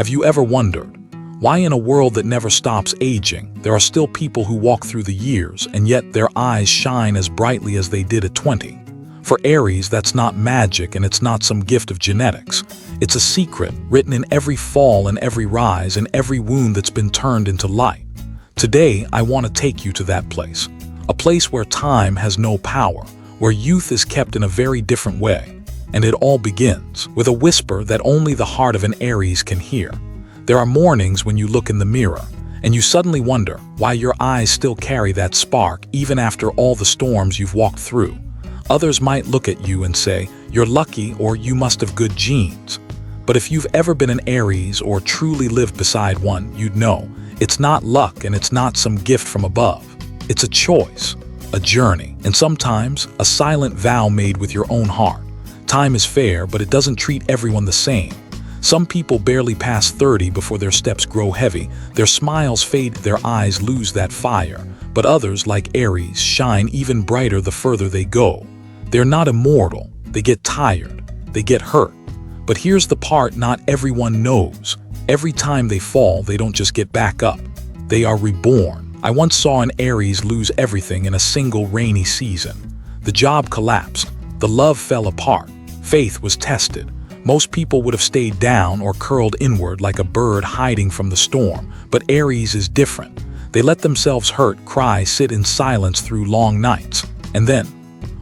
Have you ever wondered why in a world that never stops aging, there are still people who walk through the years and yet their eyes shine as brightly as they did at 20? For Aries, that's not magic and it's not some gift of genetics. It's a secret written in every fall and every rise and every wound that's been turned into light. Today, I want to take you to that place. A place where time has no power, where youth is kept in a very different way. And it all begins with a whisper that only the heart of an Aries can hear. There are mornings when you look in the mirror and you suddenly wonder why your eyes still carry that spark even after all the storms you've walked through. Others might look at you and say, "You're lucky," or "You must have good genes." But if you've ever been an Aries or truly lived beside one, you'd know it's not luck and it's not some gift from above. It's a choice, a journey, and sometimes a silent vow made with your own heart. Time is fair, but it doesn't treat everyone the same. Some people barely pass 30 before their steps grow heavy, their smiles fade, their eyes lose that fire. But others, like Aries, shine even brighter the further they go. They're not immortal, they get tired, they get hurt. But here's the part not everyone knows. Every time they fall, they don't just get back up. They are reborn. I once saw an Aries lose everything in a single rainy season. The job collapsed, the love fell apart, faith was tested. Most people would have stayed down or curled inward like a bird hiding from the storm, but Aries is different. They let themselves hurt, cry, sit in silence through long nights. And then,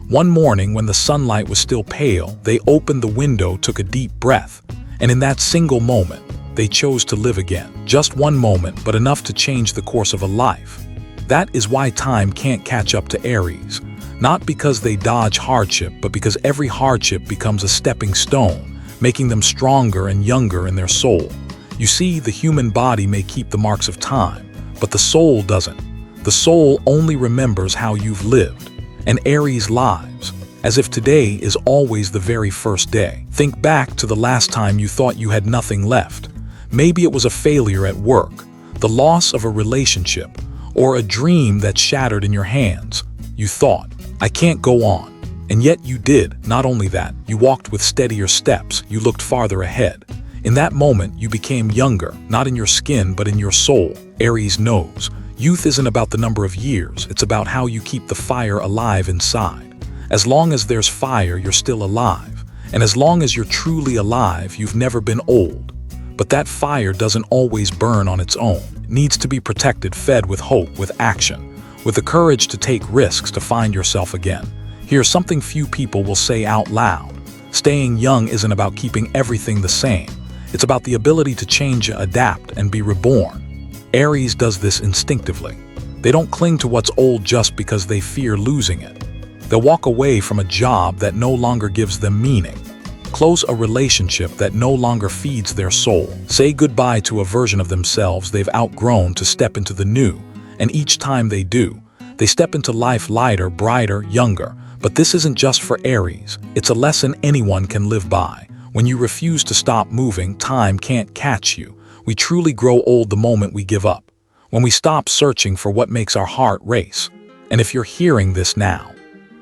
one morning when the sunlight was still pale, they opened the window, took a deep breath, and in that single moment, they chose to live again. Just one moment, but enough to change the course of a life. That is why time can't catch up to Aries. Not because they dodge hardship, but because every hardship becomes a stepping stone, making them stronger and younger in their soul. You see, the human body may keep the marks of time, but the soul doesn't. The soul only remembers how you've lived. And Aries lives as if today is always the very first day. Think back to the last time you thought you had nothing left. Maybe it was a failure at work, the loss of a relationship, or a dream that shattered in your hands. You thought, "I can't go on." And yet you did. Not only that, you walked with steadier steps, you looked farther ahead. In that moment, you became younger, not in your skin, but in your soul. Aries knows. Youth isn't about the number of years, it's about how you keep the fire alive inside. As long as there's fire, you're still alive. And as long as you're truly alive, you've never been old. But that fire doesn't always burn on its own. It needs to be protected, fed with hope, with action, with the courage to take risks to find yourself again. Here's something few people will say out loud. Staying young isn't about keeping everything the same. It's about the ability to change, adapt, and be reborn. Aries does this instinctively. They don't cling to what's old just because they fear losing it. They'll walk away from a job that no longer gives them meaning, close a relationship that no longer feeds their soul, say goodbye to a version of themselves they've outgrown to step into the new. And each time they do, they step into life lighter, brighter, younger. But this isn't just for Aries. It's a lesson anyone can live by. When you refuse to stop moving, time can't catch you. We truly grow old the moment we give up, when we stop searching for what makes our heart race. And if you're hearing this now,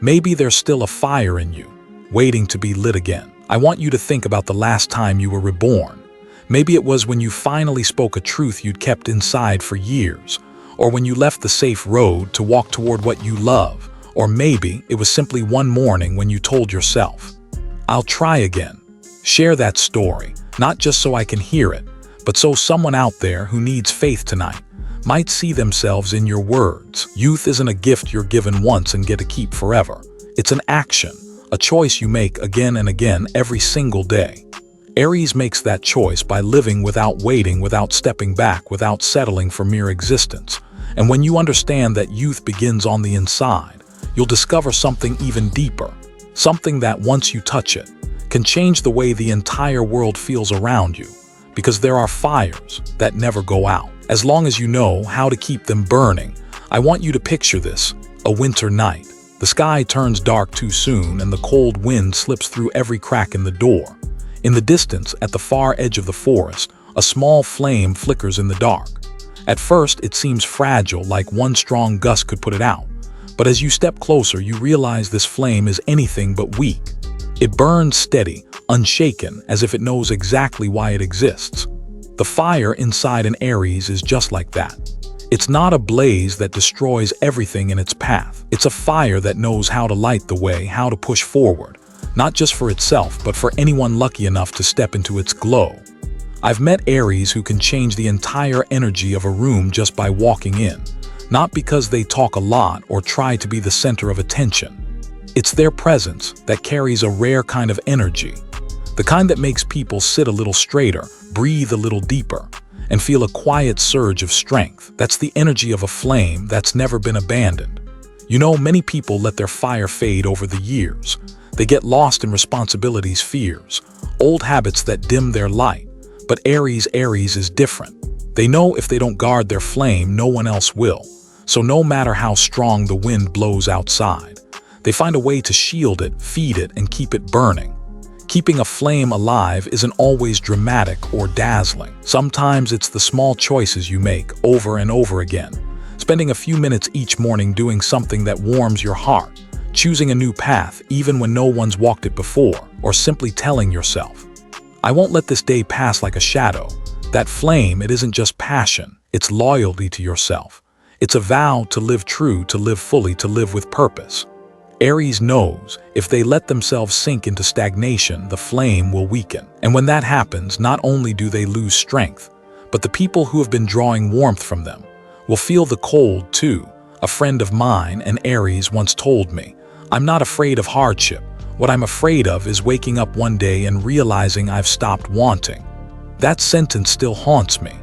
maybe there's still a fire in you, waiting to be lit again. I want you to think about the last time you were reborn. Maybe it was when you finally spoke a truth you'd kept inside for years, or when you left the safe road to walk toward what you love. Or maybe it was simply one morning when you told yourself, "I'll try again." Share that story, not just so I can hear it, but so someone out there who needs faith tonight might see themselves in your words. Youth isn't a gift you're given once and get to keep forever. It's an action, a choice you make again and again every single day. Aries makes that choice by living without waiting, without stepping back, without settling for mere existence. And when you understand that youth begins on the inside, you'll discover something even deeper, something that once you touch it, can change the way the entire world feels around you. Because there are fires that never go out. As long as you know how to keep them burning. I want you to picture this, a winter night. The sky turns dark too soon and the cold wind slips through every crack in the door. In the distance, at the far edge of the forest, a small flame flickers in the dark. At first, it seems fragile, like one strong gust could put it out. But as you step closer, you realize this flame is anything but weak. It burns steady, unshaken, as if it knows exactly why it exists. The fire inside an Aries is just like that. It's not a blaze that destroys everything in its path. It's a fire that knows how to light the way, how to push forward, not just for itself, but for anyone lucky enough to step into its glow. I've met Aries who can change the entire energy of a room just by walking in, not because they talk a lot or try to be the center of attention. It's their presence that carries a rare kind of energy, the kind that makes people sit a little straighter, breathe a little deeper, and feel a quiet surge of strength. That's the energy of a flame that's never been abandoned. You know, many people let their fire fade over the years. They get lost in responsibilities, fears, old habits that dim their light. But Aries is different. They know if they don't guard their flame, no one else will. So no matter how strong the wind blows outside, they find a way to shield it, feed it, and keep it burning. Keeping a flame alive isn't always dramatic or dazzling. Sometimes it's the small choices you make over and over again. Spending a few minutes each morning doing something that warms your heart, choosing a new path even when no one's walked it before, or simply telling yourself, I won't let this day pass like a shadow. That flame, it isn't just passion, it's loyalty to yourself. It's a vow to live true, to live fully, to live with purpose. Aries knows if they let themselves sink into stagnation, the flame will weaken. And when that happens, not only do they lose strength, but the people who have been drawing warmth from them will feel the cold too. A friend of mine, an Aries, once told me, I'm not afraid of hardship. What I'm afraid of is waking up one day and realizing I've stopped wanting. That sentence still haunts me,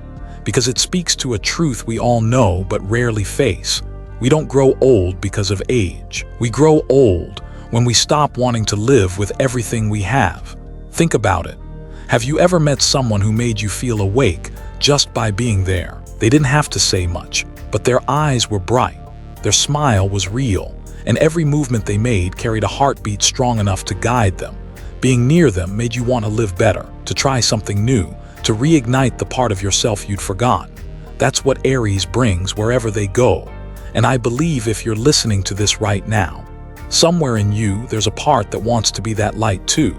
because it speaks to a truth we all know but rarely face. We don't grow old because of age. We grow old when we stop wanting to live with everything we have. Think about it. Have you ever met someone who made you feel awake just by being there? They didn't have to say much, but their eyes were bright, their smile was real, and every movement they made carried a heartbeat strong enough to guide them. Being near them made you want to live better, to try something new, to reignite the part of yourself you'd forgotten. That's what Aries brings wherever they go. And I believe if you're listening to this right now, somewhere in you there's a part that wants to be that light too.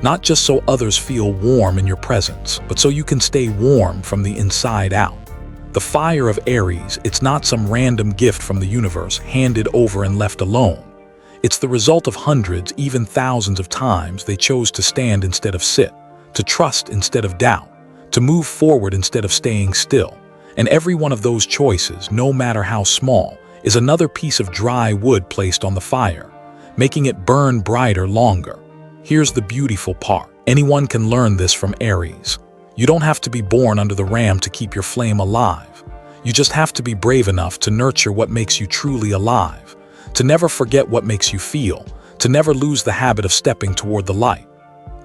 Not just so others feel warm in your presence, but so you can stay warm from the inside out. The fire of Aries, it's not some random gift from the universe handed over and left alone. It's the result of hundreds, even thousands of times they chose to stand instead of sit, to trust instead of doubt, to move forward instead of staying still. And every one of those choices, no matter how small, is another piece of dry wood placed on the fire, making it burn brighter longer. Here's the beautiful part. Anyone can learn this from Aries. You don't have to be born under the ram to keep your flame alive. You just have to be brave enough to nurture what makes you truly alive, to never forget what makes you feel, to never lose the habit of stepping toward the light.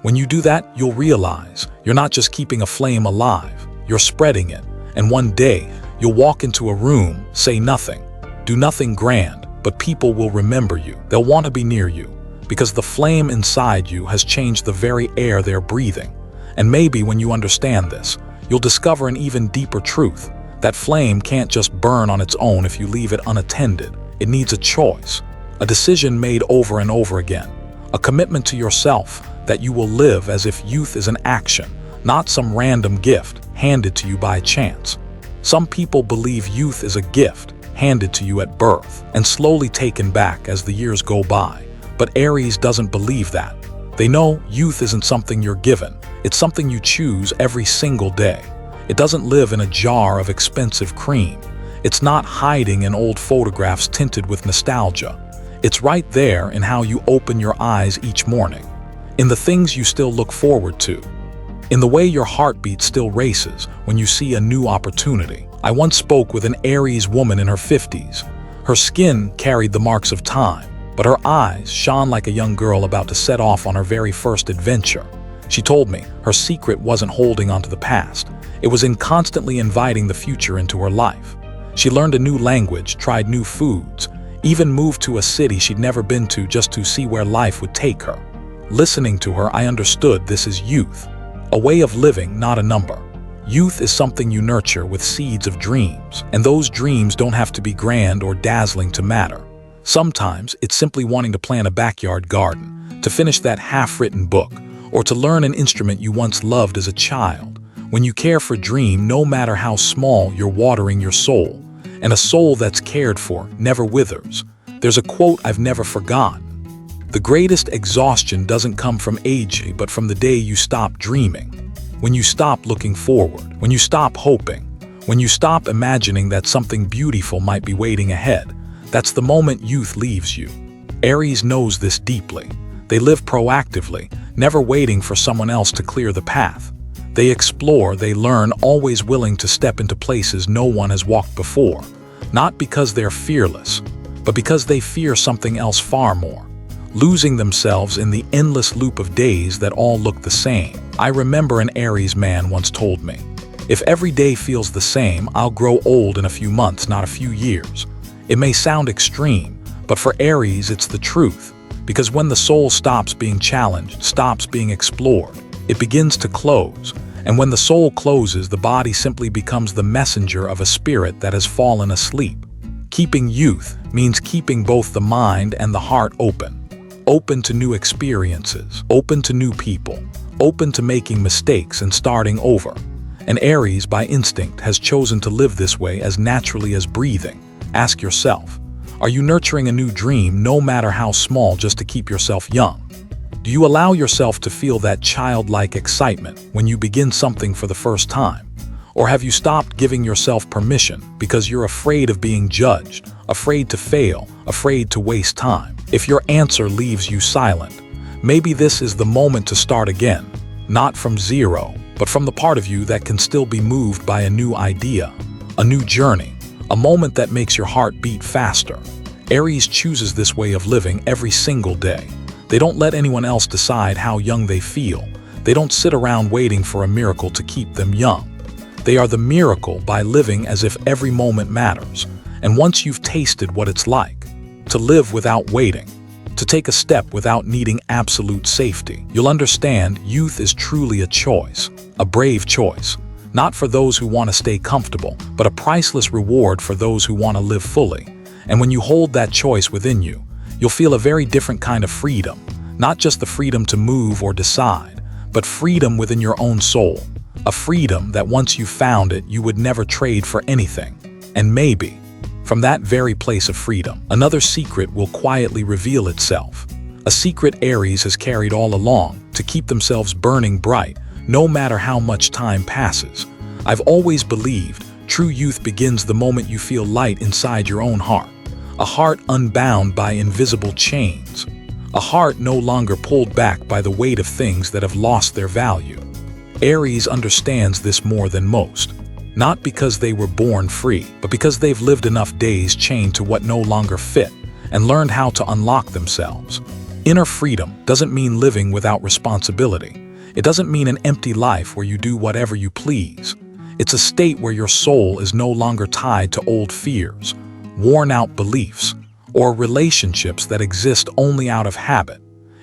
When you do that, you'll realize you're not just keeping a flame alive, you're spreading it. And one day, you'll walk into a room, say nothing, do nothing grand, but people will remember you. They'll want to be near you, because the flame inside you has changed the very air they're breathing. And maybe when you understand this, you'll discover an even deeper truth. That flame can't just burn on its own if you leave it unattended. It needs a choice, a decision made over and over again, a commitment to yourself that you will live as if youth is an action, not some random gift handed to you by chance. Some people believe youth is a gift handed to you at birth and slowly taken back as the years go by. But Aries doesn't believe that. They know youth isn't something you're given. It's something you choose every single day. It doesn't live in a jar of expensive cream. It's not hiding in old photographs tinted with nostalgia. It's right there in how you open your eyes each morning, in the things you still look forward to, in the way your heartbeat still races when you see a new opportunity. I once spoke with an Aries woman in her 50s. Her skin carried the marks of time, but her eyes shone like a young girl about to set off on her very first adventure. She told me her secret wasn't holding onto the past. It was in constantly inviting the future into her life. She learned a new language, tried new foods, even moved to a city she'd never been to just to see where life would take her. Listening to her, I understood this is youth. A way of living, not a number. Youth is something you nurture with seeds of dreams, and those dreams don't have to be grand or dazzling to matter. Sometimes it's simply wanting to plant a backyard garden, to finish that half-written book, or to learn an instrument you once loved as a child. When you care for a dream, no matter how small, you're watering your soul. And a soul that's cared for never withers. There's a quote I've never forgotten. The greatest exhaustion doesn't come from age, but from the day you stop dreaming. When you stop looking forward, when you stop hoping, when you stop imagining that something beautiful might be waiting ahead, that's the moment youth leaves you. Aries knows this deeply. They live proactively, never waiting for someone else to clear the path. They explore, they learn, always willing to step into places no one has walked before. Not because they're fearless, but because they fear something else far more. Losing themselves in the endless loop of days that all look the same. I remember an Aries man once told me, "If every day feels the same, I'll grow old in a few months, not a few years." It may sound extreme, but for Aries it's the truth. Because when the soul stops being challenged, stops being explored, it begins to close. And when the soul closes, the body simply becomes the messenger of a spirit that has fallen asleep. Keeping youth means keeping both the mind and the heart open. Open to new experiences, open to new people, open to making mistakes and starting over. And Aries, by instinct, has chosen to live this way as naturally as breathing. Ask yourself, are you nurturing a new dream, no matter how small, just to keep yourself young? Do you allow yourself to feel that childlike excitement when you begin something for the first time? Or have you stopped giving yourself permission because you're afraid of being judged, afraid to fail, afraid to waste time? If your answer leaves you silent, maybe this is the moment to start again. Not from zero, but from the part of you that can still be moved by a new idea, a new journey, a moment that makes your heart beat faster. Aries chooses this way of living every single day. They don't let anyone else decide how young they feel. They don't sit around waiting for a miracle to keep them young. They are the miracle by living as if every moment matters. And once you've tasted what it's like to live without waiting, to take a step without needing absolute safety, you'll understand youth is truly a choice, a brave choice. Not for those who want to stay comfortable, but a priceless reward for those who want to live fully. And when you hold that choice within you, you'll feel a very different kind of freedom. Not just the freedom to move or decide, but freedom within your own soul. A freedom that once you found it, you would never trade for anything. And maybe, from that very place of freedom, another secret will quietly reveal itself. A secret Aries has carried all along, to keep themselves burning bright, no matter how much time passes. I've always believed true youth begins the moment you feel light inside your own heart. A heart unbound by invisible chains. A heart no longer pulled back by the weight of things that have lost their value. Aries understands this more than most. Not because they were born free, but because they've lived enough days chained to what no longer fit and learned how to unlock themselves. Inner freedom doesn't mean living without responsibility. It doesn't mean an empty life where you do whatever you please. It's a state where your soul is no longer tied to old fears, worn-out beliefs, or relationships that exist only out of habit.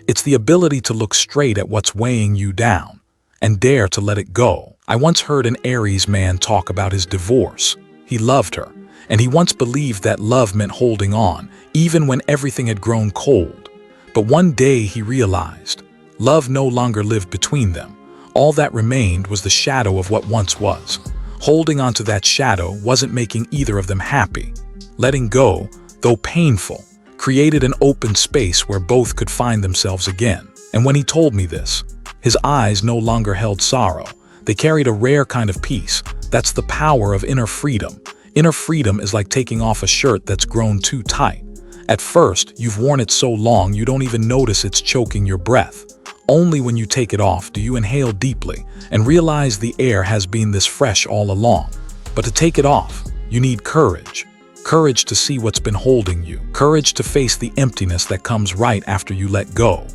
It's the ability to look straight at what's weighing you down and dare to let it go. I once heard an Aries man talk about his divorce. He loved her, and he once believed that love meant holding on, even when everything had grown cold. But one day he realized love no longer lived between them. All that remained was the shadow of what once was. Holding onto that shadow wasn't making either of them happy. Letting go, though painful, created an open space where both could find themselves again. And when he told me this, his eyes no longer held sorrow. They carried a rare kind of peace. That's the power of inner freedom. Inner freedom is like taking off a shirt that's grown too tight. At first, you've worn it so long you don't even notice it's choking your breath. Only when you take it off do you inhale deeply and realize the air has been this fresh all along. But to take it off, you need courage. Courage to see what's been holding you. Courage to face the emptiness that comes right after you let go.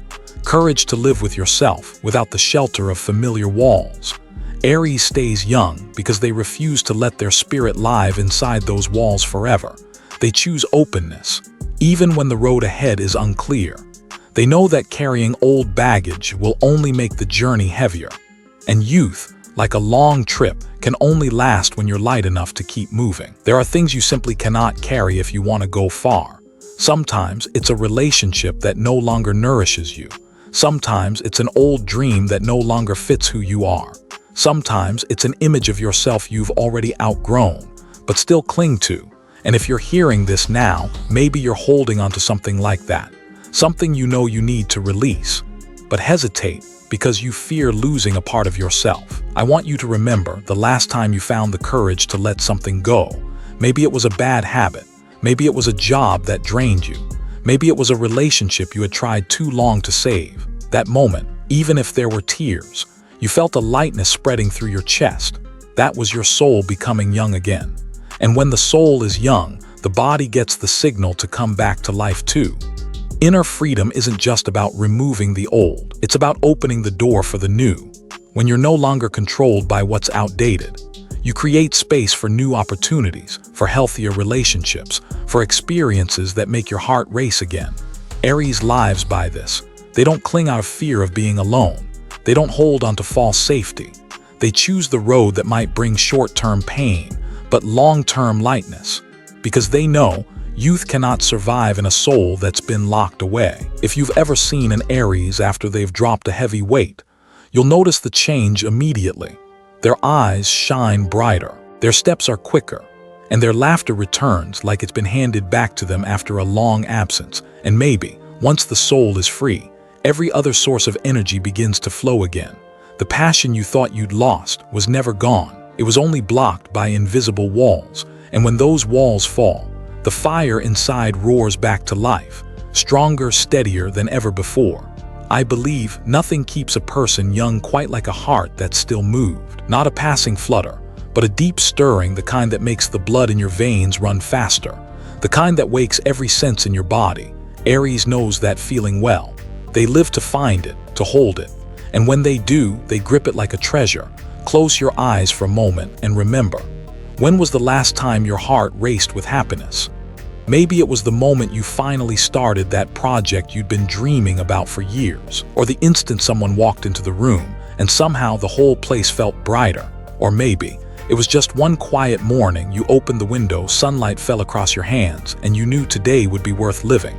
Courage to live with yourself without the shelter of familiar walls. Aries stays young because they refuse to let their spirit live inside those walls forever. They choose openness, even when the road ahead is unclear. They know that carrying old baggage will only make the journey heavier. And youth, like a long trip, can only last when you're light enough to keep moving. There are things you simply cannot carry if you want to go far. Sometimes it's a relationship that no longer nourishes you. Sometimes it's an old dream that no longer fits who you are. Sometimes it's an image of yourself you've already outgrown, but still cling to. And if you're hearing this now, maybe you're holding onto something like that. Something you know you need to release, but hesitate because you fear losing a part of yourself. I want you to remember the last time you found the courage to let something go. Maybe it was a bad habit. Maybe it was a job that drained you. Maybe it was a relationship you had tried too long to save. That moment, even if there were tears, you felt a lightness spreading through your chest. That was your soul becoming young again. And when the soul is young, the body gets the signal to come back to life too. Inner freedom isn't just about removing the old. It's about opening the door for the new. When you're no longer controlled by what's outdated, you create space for new opportunities, for healthier relationships, for experiences that make your heart race again. Aries lives by this. They don't cling out of fear of being alone. They don't hold onto false safety. They choose the road that might bring short-term pain, but long-term lightness, because they know youth cannot survive in a soul that's been locked away. If you've ever seen an Aries after they've dropped a heavy weight, you'll notice the change immediately. Their eyes shine brighter, their steps are quicker, and their laughter returns like it's been handed back to them after a long absence. And maybe, once the soul is free, every other source of energy begins to flow again. The passion you thought you'd lost was never gone. It was only blocked by invisible walls. And when those walls fall, the fire inside roars back to life, stronger, steadier than ever before. I believe nothing keeps a person young quite like a heart that's still moved. Not a passing flutter, but a deep stirring, the kind that makes the blood in your veins run faster, the kind that wakes every sense in your body. Aries knows that feeling well. They live to find it, to hold it. And when they do, they grip it like a treasure. Close your eyes for a moment and remember, when was the last time your heart raced with happiness? Maybe it was the moment you finally started that project you'd been dreaming about for years, or the instant someone walked into the room and somehow the whole place felt brighter. Or maybe it was just one quiet morning you opened the window, sunlight fell across your hands, and you knew today would be worth living.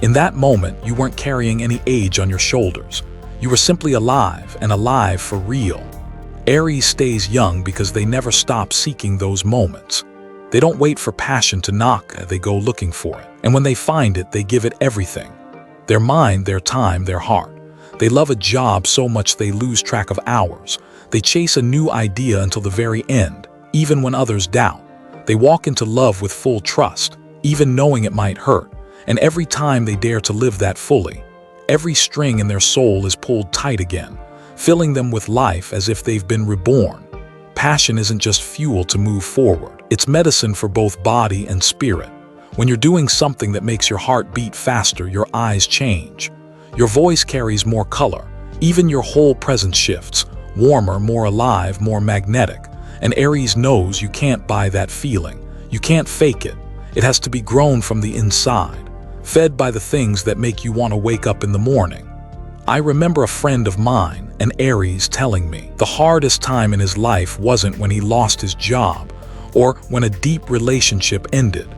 In that moment, you weren't carrying any age on your shoulders. You were simply alive, and alive for real. Aries stays young because they never stop seeking those moments. They don't wait for passion to knock, they go looking for it. And when they find it, they give it everything. Their mind, their time, their heart. They love a job so much they lose track of hours. They chase a new idea until the very end, even when others doubt. They walk into love with full trust, even knowing it might hurt. And every time they dare to live that fully, every string in their soul is pulled tight again, filling them with life as if they've been reborn. Passion isn't just fuel to move forward. It's medicine for both body and spirit. When you're doing something that makes your heart beat faster, your eyes change. Your voice carries more color. Even your whole presence shifts, warmer, more alive, more magnetic. And Aries knows you can't buy that feeling. You can't fake it. It has to be grown from the inside, fed by the things that make you want to wake up in the morning. I remember a friend of mine, an Aries, telling me the hardest time in his life wasn't when he lost his job or when a deep relationship ended.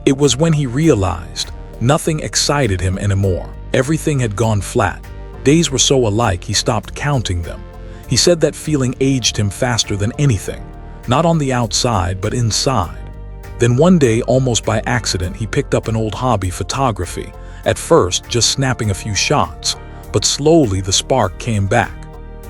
It was when he realized nothing excited him anymore. Everything had gone flat. Days were so alike he stopped counting them. He said that feeling aged him faster than anything, not on the outside but inside. Then one day, almost by accident, he picked up an old hobby, photography. At first, just snapping a few shots. But slowly the spark came back.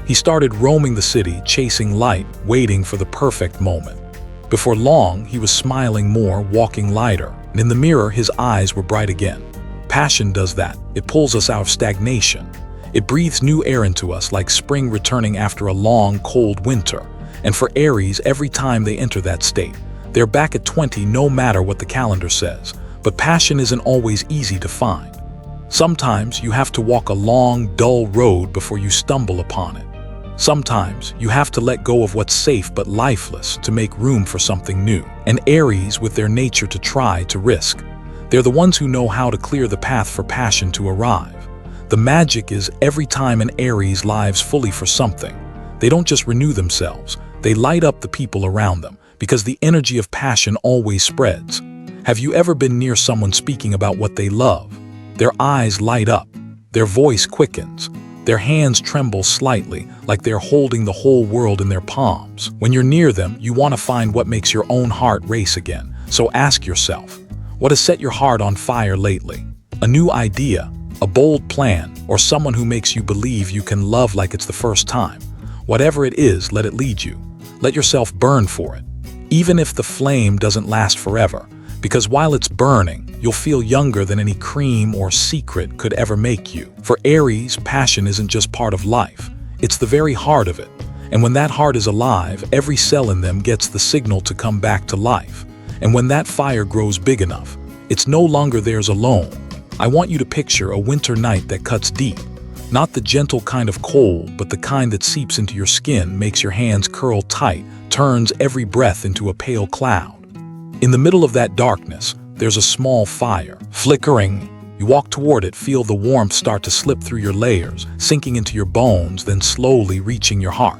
He started roaming the city, chasing light, waiting for the perfect moment. Before long, he was smiling more, walking lighter, and in the mirror his eyes were bright again. Passion does that. It pulls us out of stagnation. It breathes new air into us like spring returning after a long, cold winter. And for Aries, every time they enter that state, they're back at 20 no matter what the calendar says. But passion isn't always easy to find. Sometimes you have to walk a long, dull road before you stumble upon it. Sometimes you have to let go of what's safe but lifeless to make room for something new. And Aries, with their nature to try, to risk, they're the ones who know how to clear the path for passion to arrive. The magic is every time an Aries lives fully for something, they don't just renew themselves, they light up the people around them, because the energy of passion always spreads. Have you ever been near someone speaking about what they love? Their eyes light up, their voice quickens, Their hands tremble slightly, like they're holding the whole world in their palms. When you're near them, you want to find what makes your own heart race again. So ask yourself, what has set your heart on fire lately? A new idea, a bold plan, or someone who makes you believe you can love like it's the first time. Whatever it is, let it lead you. Let yourself burn for it, even if the flame doesn't last forever, because while it's burning, you'll feel younger than any cream or secret could ever make you. For Aries, passion isn't just part of life, it's the very heart of it. And when that heart is alive, every cell in them gets the signal to come back to life. And when that fire grows big enough, it's no longer theirs alone. I want you to picture a winter night that cuts deep. Not the gentle kind of cold, but the kind that seeps into your skin, makes your hands curl tight, turns every breath into a pale cloud. In the middle of that darkness, there's a small fire, flickering. You walk toward it, feel the warmth start to slip through your layers, sinking into your bones, then slowly reaching your heart.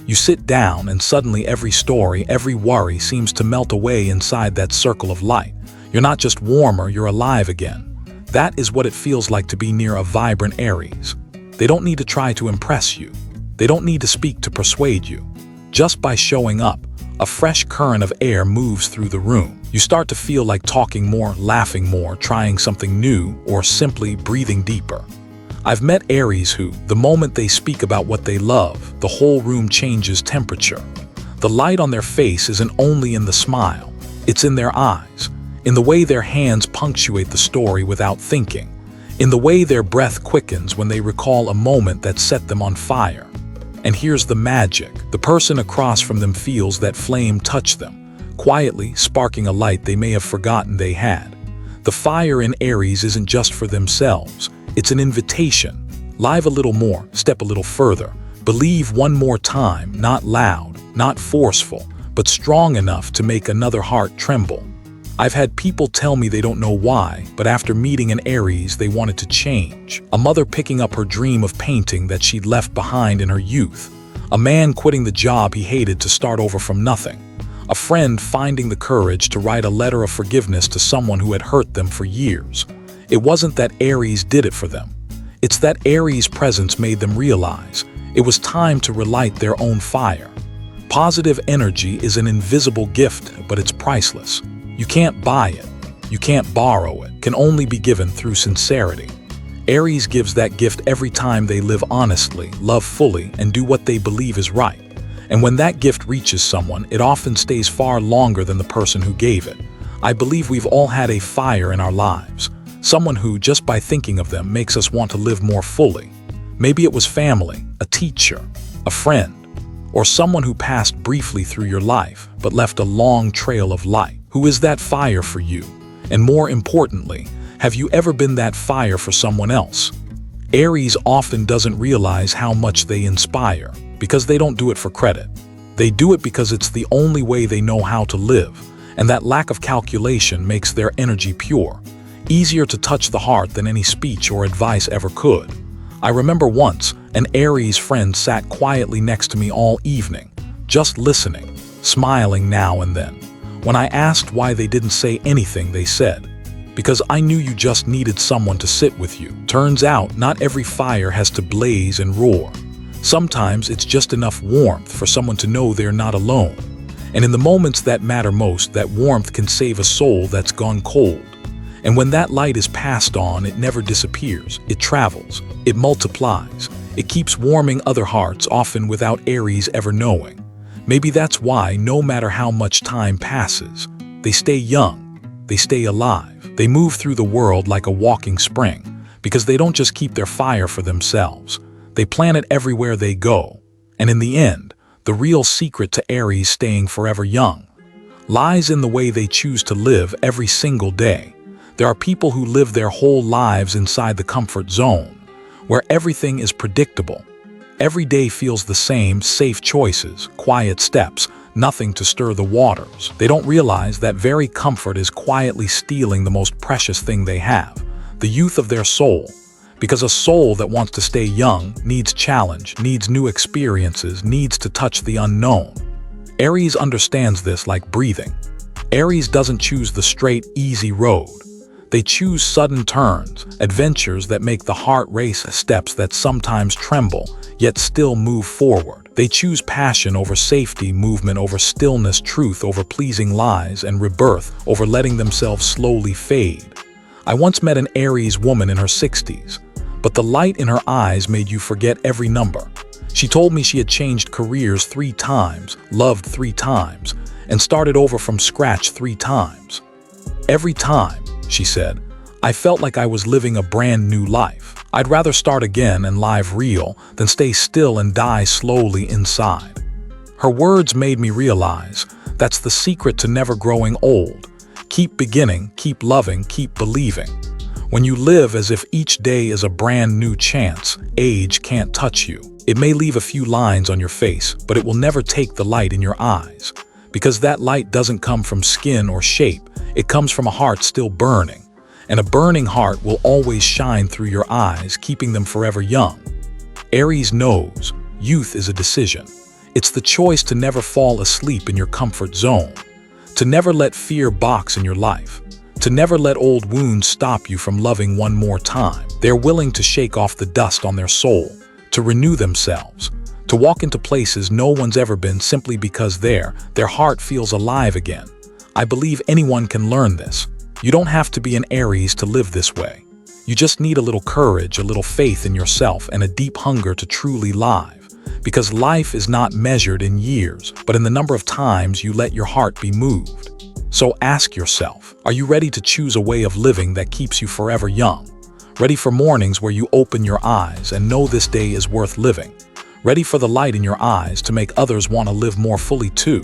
You sit down, and suddenly every story, every worry seems to melt away inside that circle of light. You're not just warmer, you're alive again. That is what it feels like to be near a vibrant Aries. They don't need to try to impress you. They don't need to speak to persuade you. Just by showing up, a fresh current of air moves through the room. You start to feel like talking more, laughing more, trying something new, or simply breathing deeper. I've met Aries who, the moment they speak about what they love, the whole room changes temperature. The light on their face isn't only in the smile, it's in their eyes, in the way their hands punctuate the story without thinking, in the way their breath quickens when they recall a moment that set them on fire. And here's the magic. The person across from them feels that flame touch them, quietly sparking a light they may have forgotten they had. The fire in Aries isn't just for themselves. It's an invitation. Live a little more, step a little further. Believe one more time, not loud, not forceful, but strong enough to make another heart tremble. I've had people tell me they don't know why, but after meeting an Aries, they wanted to change. A mother picking up her dream of painting that she'd left behind in her youth. A man quitting the job he hated to start over from nothing. A friend finding the courage to write a letter of forgiveness to someone who had hurt them for years. It wasn't that Aries did it for them. It's that Aries' presence made them realize it was time to relight their own fire. Positive energy is an invisible gift, but it's priceless. You can't buy it. You can't borrow it. It can only be given through sincerity. Aries gives that gift every time they live honestly, love fully, and do what they believe is right. And when that gift reaches someone, it often stays far longer than the person who gave it. I believe we've all had a fire in our lives. Someone who, just by thinking of them, makes us want to live more fully. Maybe it was family, a teacher, a friend, or someone who passed briefly through your life, but left a long trail of light. Who is that fire for you? And more importantly, have you ever been that fire for someone else? Aries often doesn't realize how much they inspire, because they don't do it for credit. They do it because it's the only way they know how to live, and that lack of calculation makes their energy pure, easier to touch the heart than any speech or advice ever could. I remember once, an Aries friend sat quietly next to me all evening, just listening, smiling now and then. When I asked why they didn't say anything, they said, "Because I knew you just needed someone to sit with you." Turns out, not every fire has to blaze and roar. Sometimes it's just enough warmth for someone to know they're not alone. And in the moments that matter most, that warmth can save a soul that's gone cold. And when that light is passed on, it never disappears. It travels. It multiplies. It keeps warming other hearts, often without Aries ever knowing. Maybe that's why, no matter how much time passes, they stay young, they stay alive, they move through the world like a walking spring, because they don't just keep their fire for themselves, they plant it everywhere they go. And in the end, the real secret to Aries staying forever young lies in the way they choose to live every single day. There are people who live their whole lives inside the comfort zone, where everything is predictable. Every day feels the same, safe choices, quiet steps, nothing to stir the waters. They don't realize that very comfort is quietly stealing the most precious thing they have, the youth of their soul. Because a soul that wants to stay young needs challenge, needs new experiences, needs to touch the unknown. Aries understands this like breathing. Aries doesn't choose the straight, easy road. They choose sudden turns, adventures that make the heart race, steps that sometimes tremble, yet still move forward. They choose passion over safety, movement over stillness, truth over pleasing lies, and rebirth over letting themselves slowly fade. I once met an Aries woman in her 60s, but the light in her eyes made you forget every number. She told me she had changed careers 3 times, loved 3 times, and started over from scratch 3 times. Every time, she said, I felt like I was living a brand new life. I'd rather start again and live real than stay still and die slowly inside. Her words made me realize that's the secret to never growing old. Keep beginning, keep loving, keep believing. When you live as if each day is a brand new chance, age can't touch you. It may leave a few lines on your face, but it will never take the light in your eyes. Because that light doesn't come from skin or shape, it comes from a heart still burning. And a burning heart will always shine through your eyes, keeping them forever young. Aries knows youth is a decision. It's the choice to never fall asleep in your comfort zone, to never let fear box in your life, to never let old wounds stop you from loving one more time. They're willing to shake off the dust on their soul, to renew themselves, to walk into places no one's ever been simply because their heart feels alive again. I believe anyone can learn this. You don't have to be an Aries to live this way. You just need a little courage, a little faith in yourself, and a deep hunger to truly live. Because life is not measured in years, but in the number of times you let your heart be moved. So ask yourself, are you ready to choose a way of living that keeps you forever young? Ready for mornings where you open your eyes and know this day is worth living? Ready for the light in your eyes to make others want to live more fully too?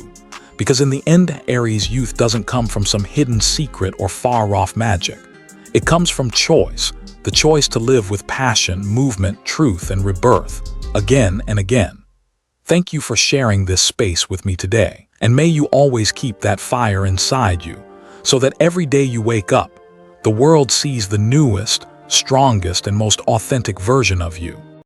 Because in the end, Aries youth doesn't come from some hidden secret or far-off magic. It comes from choice, the choice to live with passion, movement, truth, and rebirth, again and again. Thank you for sharing this space with me today, and may you always keep that fire inside you, so that every day you wake up, the world sees the newest, strongest, and most authentic version of you.